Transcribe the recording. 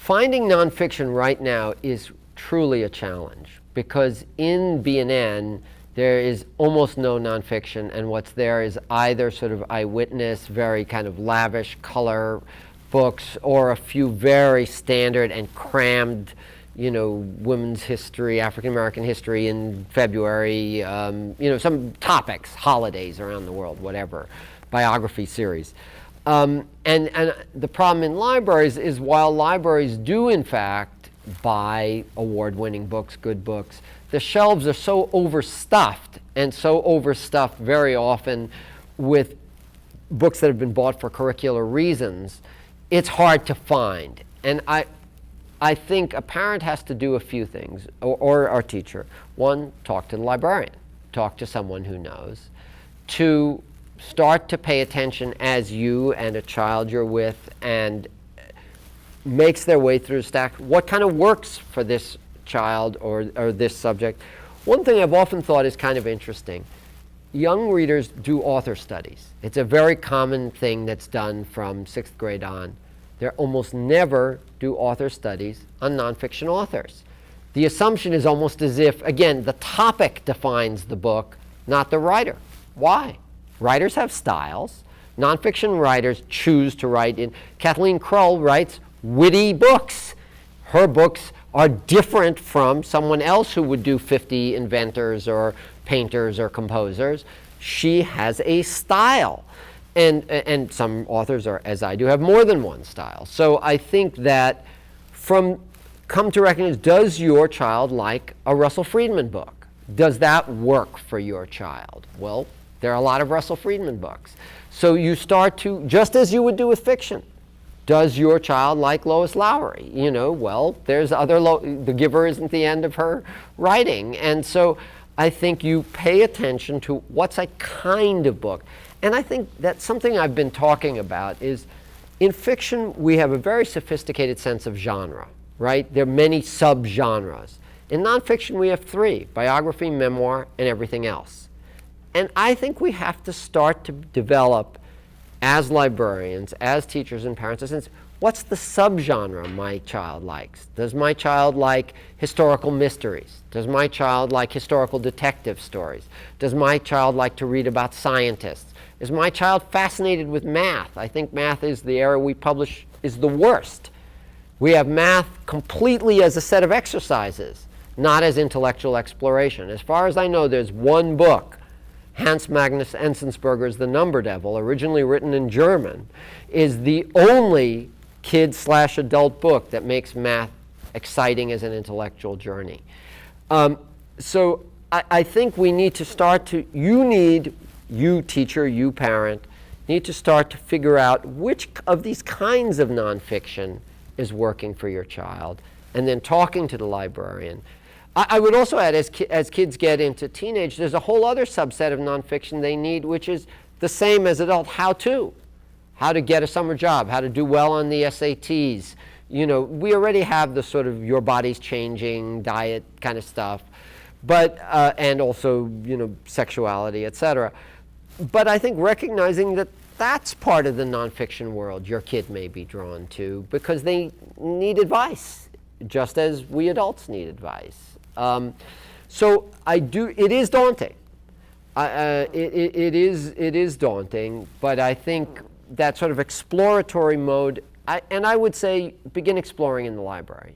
Finding nonfiction right now is truly a challenge because in B&N there is almost no nonfiction, and what's there is either sort of eyewitness, very kind of lavish color books, or a few very standard and crammed, women's history, African American history in February, some topics, holidays around the world, whatever, biography series. And the problem in libraries is while libraries do in fact buy award-winning books, good books, the shelves are so overstuffed, and so overstuffed very often with books that have been bought for curricular reasons, it's hard to find. And I think a parent has to do a few things, or our teacher. One, talk to the librarian. Talk to someone who knows. Two, start to pay attention as you and a child you're with and makes their way through the stack. What kind of works for this child or this subject? One thing I've often thought is kind of interesting. Young readers do author studies. It's a very common thing that's done from 6th grade on. They almost never do author studies on nonfiction authors. The assumption is almost as if, again, the topic defines the book, not the writer. Why? Writers have styles. Nonfiction writers choose to write in. Kathleen Krull writes witty books. Her books are different from someone else who would do 50 inventors or painters or composers. She has a style. And some authors, are, as I do, have more than one style. So I think that come to recognize, does your child like a Russell Friedman book? Does that work for your child? Well, there are a lot of Russell Friedman books. So you start to, just as you would do with fiction, does your child like Lois Lowry? Well, there's other, The Giver isn't the end of her writing. And so I think you pay attention to what's a kind of book. And I think that's something I've been talking about is in fiction, we have a very sophisticated sense of genre, right? There are many subgenres. In nonfiction, we have three: biography, memoir, and everything else. And I think we have to start to develop, as librarians, as teachers and parents, a sense, what's the subgenre my child likes? Does my child like historical mysteries? Does my child like historical detective stories? Does my child like to read about scientists? Is my child fascinated with math? I think math is the area we publish is the worst. We have math completely as a set of exercises, not as intellectual exploration. As far as I know, there's one book, Hans Magnus Enzensberger's The Number Devil, originally written in German, is the only kid/adult book that makes math exciting as an intellectual journey. So I think we need to start to, you teacher, you parent, need to start to figure out which of these kinds of nonfiction is working for your child, and then talking to the librarian. I would also add, as kids get into teenage, there's a whole other subset of nonfiction they need, which is the same as adult: how to get a summer job, how to do well on the SATs. We already have the sort of your body's changing, diet kind of stuff, but and also sexuality, etc. But I think recognizing that that's part of the nonfiction world your kid may be drawn to because they need advice, just as we adults need advice. So it is daunting. It is daunting, but I think that sort of exploratory mode, and I would say begin exploring in the library.